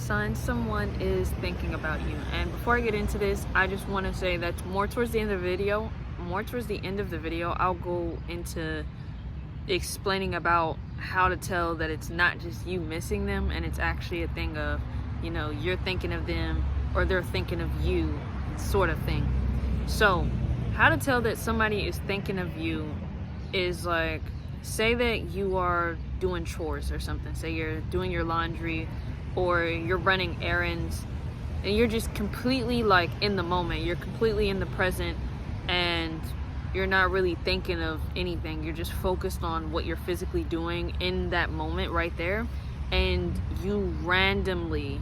signs someone is thinking about you. And before I get into this, I just want to say that more towards the end of the video, I'll go into explaining about how to tell that it's not just you missing them and it's actually a thing of, you know, you're thinking of them or they're thinking of you, sort of thing. So how to tell that somebody is thinking of you is like, say that you are doing chores or something. Say you're doing your laundry or you're running errands and you're just completely like in the moment. You're completely in the present and you're not really thinking of anything. You're just focused on what you're physically doing in that moment right there. And you randomly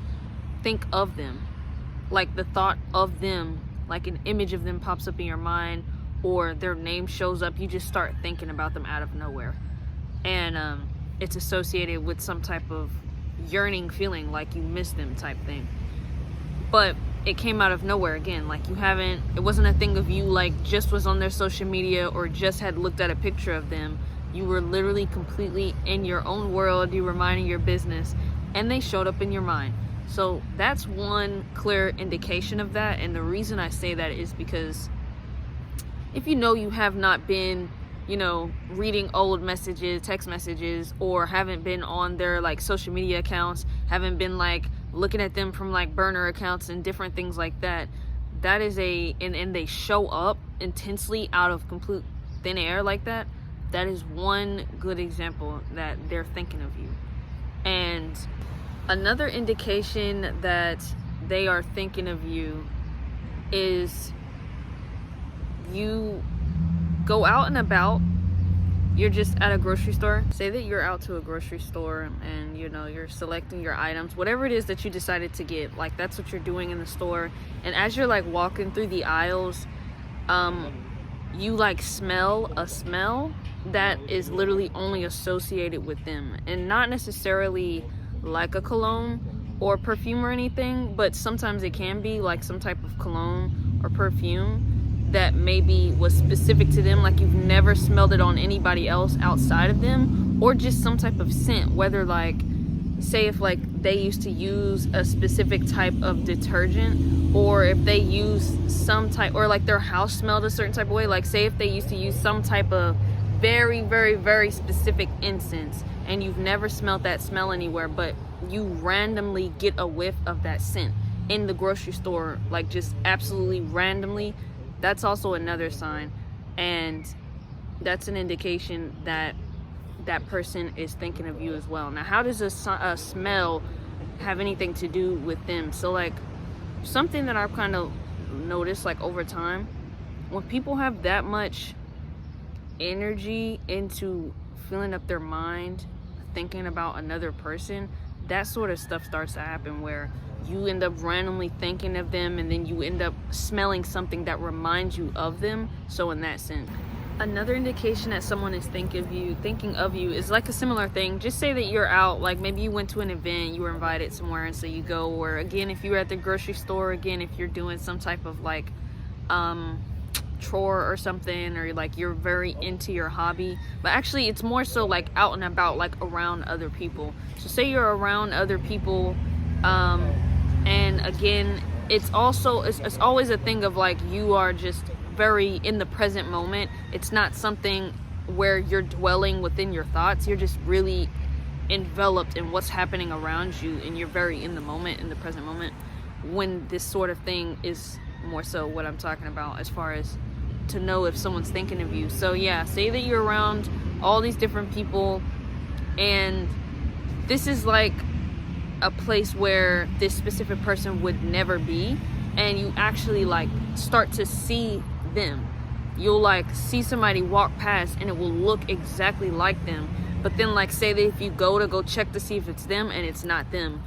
think of them. Like the thought of them, like an image of them pops up in your mind or their name shows up. You just start thinking about them out of nowhere. And it's associated with some type of yearning feeling, like you miss them type thing. But it came out of nowhere again. Like it wasn't a thing of you like just was on their social media or just had looked at a picture of them. You were literally completely in your own world. You were minding your business and they showed up in your mind. So that's one clear indication of that. And the reason I say that is because if you know you have not been, you know, reading old messages, text messages, or haven't been on their like social media accounts, haven't been like looking at them from like burner accounts and different things like that, that is and they show up intensely out of complete thin air like that, that is one good example that they're thinking of you. And another indication that they are thinking of you is you go out and about, you're just at a grocery store. Say that you're out to a grocery store and you know you're selecting your items, whatever it is that you decided to get, like that's what you're doing in the store. And as you're like walking through the aisles, you like smell a smell that is literally only associated with them, and not necessarily like a cologne or perfume or anything, but sometimes it can be like some type of cologne or perfume that maybe was specific to them, like you've never smelled it on anybody else outside of them, or just some type of scent, whether like, say if like they used to use a specific type of detergent, or if they use some type, or like their house smelled a certain type of way, like say if they used to use some type of very, very, very specific incense, and you've never smelled that smell anywhere, but you randomly get a whiff of that scent in the grocery store, like just absolutely randomly, that's also another sign. And that's an indication that that person is thinking of you as well. Now, how does a smell have anything to do with them? So like something that I've kind of noticed like over time, when people have that much energy into filling up their mind thinking about another person, that sort of stuff starts to happen where you end up randomly thinking of them and then you end up smelling something that reminds you of them. So in that sense, another indication that someone is thinking of you is like a similar thing. Just say that you're out, like maybe you went to an event, you were invited somewhere, and so you go, or again if you're at the grocery store, again if you're doing some type of like chore or something, or like you're very into your hobby, but actually it's more so like out and about, like around other people. So say you're around other people, and again it's always a thing of like you are just very in the present moment. It's not something where you're dwelling within your thoughts, you're just really enveloped in what's happening around you, and you're very in the moment, in the present moment, when this sort of thing is more so what I'm talking about as far as to know if someone's thinking of you. So yeah, say that you're around all these different people and this is like a place where this specific person would never be, and you actually like start to see them. You'll like see somebody walk past and it will look exactly like them, but then like say that if you go check to see if it's them and it's not them,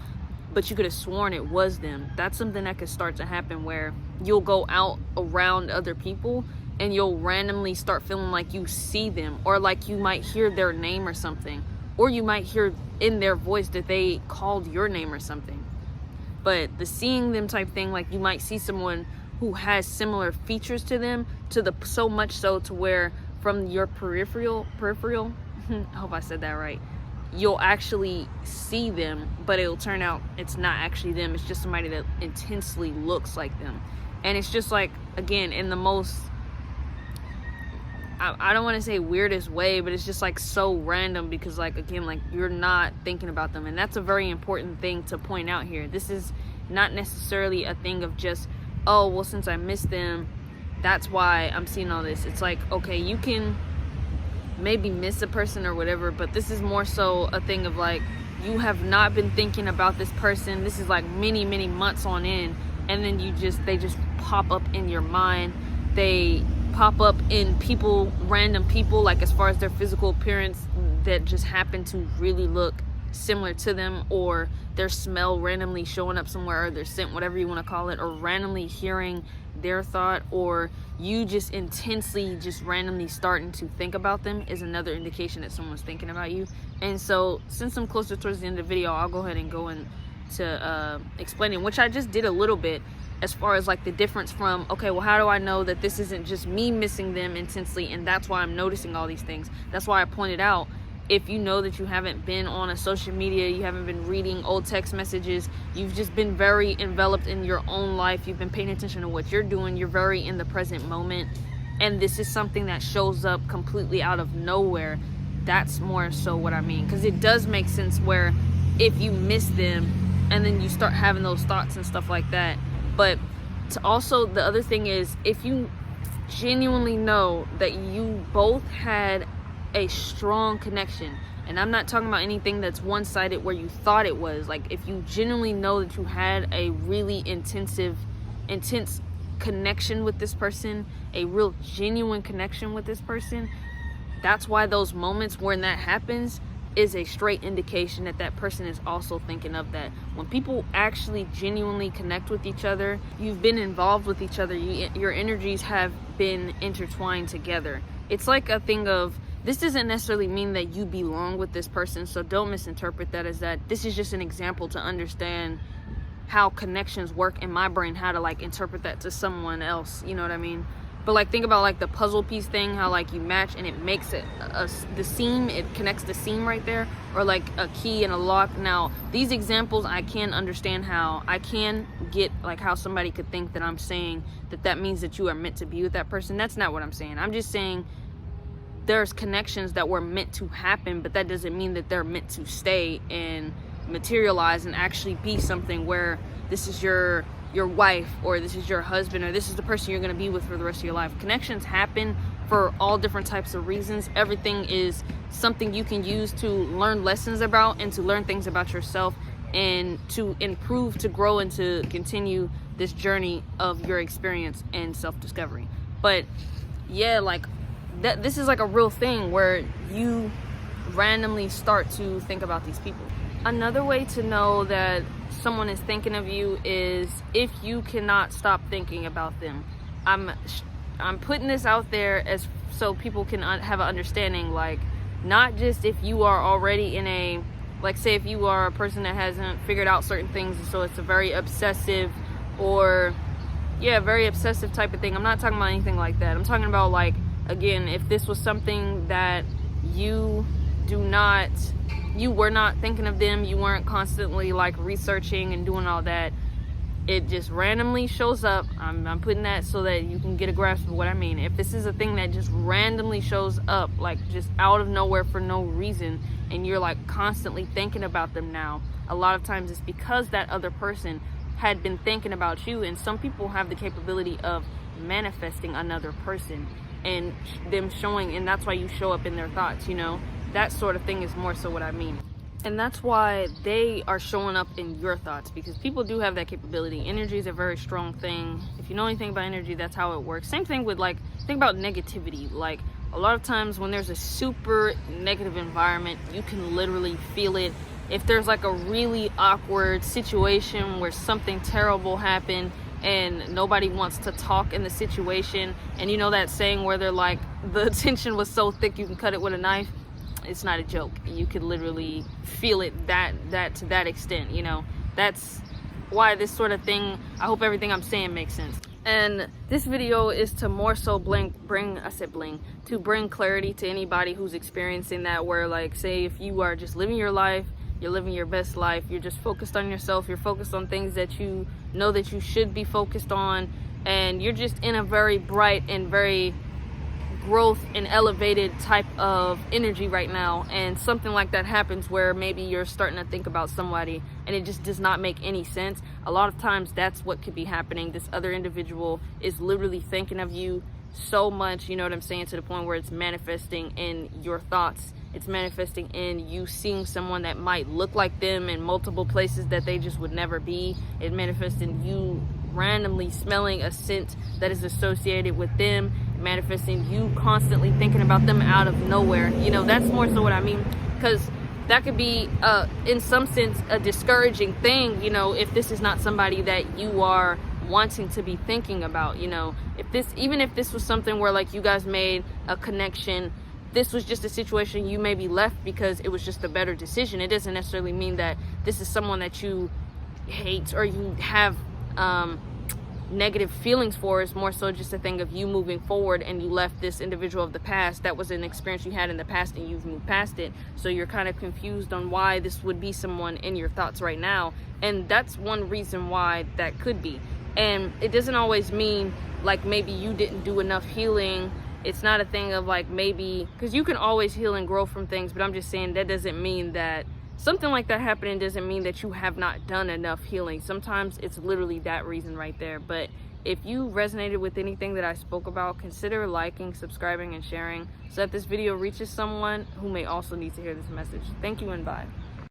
but you could have sworn it was them. That's something that could start to happen where you'll go out around other people and you'll randomly start feeling like you see them, or like you might hear their name or something, or you might hear in their voice that they called your name or something. But the seeing them type thing, like you might see someone who has similar features to them, so much so to where from your peripheral I hope I said that right, you'll actually see them, but it'll turn out it's not actually them. It's just somebody that intensely looks like them. And it's just like, again, in the most, I don't want to say weirdest way, but it's just like so random, because like, again, like you're not thinking about them. And that's a very important thing to point out here. This is not necessarily a thing of just, oh, well, since I missed them, that's why I'm seeing all this. It's like, okay, you can maybe miss a person or whatever, but this is more so a thing of like, you have not been thinking about this person. This is like many months on end, and then they just pop up in your mind. They pop up in people, random people, like as far as their physical appearance, that just happen to really look similar to them, or their smell randomly showing up somewhere, or their scent, whatever you want to call it, or randomly hearing their thought, or you just intensely just randomly starting to think about them, is another indication that someone's thinking about you. And so since I'm closer towards the end of the video, I'll go ahead and go into explaining, which I just did a little bit, as far as like the difference from, okay, well, how do I know that this isn't just me missing them intensely, and that's why I'm noticing all these things. That's why I pointed out, if you know that you haven't been on a social media, you haven't been reading old text messages, you've just been very enveloped in your own life, you've been paying attention to what you're doing, you're very in the present moment, and this is something that shows up completely out of nowhere, that's more so what I mean. Because it does make sense where if you miss them and then you start having those thoughts and stuff like that. But also, the other thing is, if you genuinely know that you both had a strong connection, and I'm not talking about anything that's one-sided where you thought it was, like if you genuinely know that you had a really intense connection with this person, a real genuine connection with this person, that's why those moments when that happens is a straight indication that that person is also thinking of that. When people actually genuinely connect with each other, you've been involved with each other, your energies have been intertwined together. It's like a thing of, this doesn't necessarily mean that you belong with this person, so don't misinterpret that as that. This is just an example to understand how connections work in my brain, how to like interpret that to someone else, you know what I mean? But like, think about like the puzzle piece thing, how like you match and it makes it the seam, it connects the seam right there, or like a key and a lock. Now these examples, I can understand how, I can get like how somebody could think that I'm saying that means that you are meant to be with that person. That's not what I'm saying. I'm just saying there's connections that were meant to happen, but that doesn't mean that they're meant to stay and materialize and actually be something where this is your wife, or this is your husband, or this is the person you're going to be with for the rest of your life. Connections happen for all different types of reasons. Everything is something you can use to learn lessons about, and to learn things about yourself, and to improve, to grow, and to continue this journey of your experience and self-discovery. But yeah, like this is like a real thing where you randomly start to think about these people. Another way to know that someone is thinking of you is if you cannot stop thinking about them. I'm putting this out there as so people can have an understanding, like not just if you are already in a, like say if you are a person that hasn't figured out certain things, so it's a very obsessive or very obsessive type of thing. I'm not talking about anything like that. I'm talking about, like, again, if this was something that you were not thinking of them, you weren't constantly like researching and doing all that, it just randomly shows up. I'm putting that so that you can get a grasp of what I mean. If this is a thing that just randomly shows up, like just out of nowhere for no reason, and you're like constantly thinking about them now, a lot of times it's because that other person had been thinking about you. And some people have the capability of manifesting another person and them showing, and that's why you show up in their thoughts, you know? That sort of thing is more so what I mean. And that's why they are showing up in your thoughts, because people do have that capability. Energy is a very strong thing. If you know anything about energy, that's how it works. Same thing with, like, think about negativity. Like, a lot of times when there's a super negative environment, you can literally feel it. If there's like a really awkward situation where something terrible happened and nobody wants to talk in the situation, and you know that saying where they're like, the tension was so thick you can cut it with a knife? It's not a joke. You could literally feel it that to that extent, you know? That's why this sort of thing, I hope everything I'm saying makes sense. And this video is to more so bring clarity to anybody who's experiencing that, where like, say if you are just living your life, you're living your best life, you're just focused on yourself, you're focused on things that you know that you should be focused on, and you're just in a very bright and very growth and elevated type of energy right now, and something like that happens where maybe you're starting to think about somebody and it just does not make any sense. A lot of times that's what could be happening. This other individual is literally thinking of you so much, you know what I'm saying, to the point where it's manifesting in your thoughts. It's manifesting in you seeing someone that might look like them in multiple places that they just would never be. It manifests in you randomly smelling a scent that is associated with them, manifesting you constantly thinking about them out of nowhere. You know, that's more so what I mean, because that could be in some sense a discouraging thing, you know, if this is not somebody that you are wanting to be thinking about. You know, even if this was something where like you guys made a connection, this was just a situation you maybe left because it was just a better decision. It doesn't necessarily mean that this is someone that you hate or you have negative feelings for. Is more so just a thing of you moving forward, and you left this individual of the past. That was an experience you had in the past and you've moved past it, so you're kind of confused on why this would be someone in your thoughts right now. And that's one reason why that could be. And it doesn't always mean like maybe you didn't do enough healing. It's not a thing of like maybe, because you can always heal and grow from things, but I'm just saying that doesn't mean that something like that happening doesn't mean that you have not done enough healing. Sometimes it's literally that reason right there. But if you resonated with anything that I spoke about, consider liking, subscribing, and sharing so that this video reaches someone who may also need to hear this message. Thank you and bye.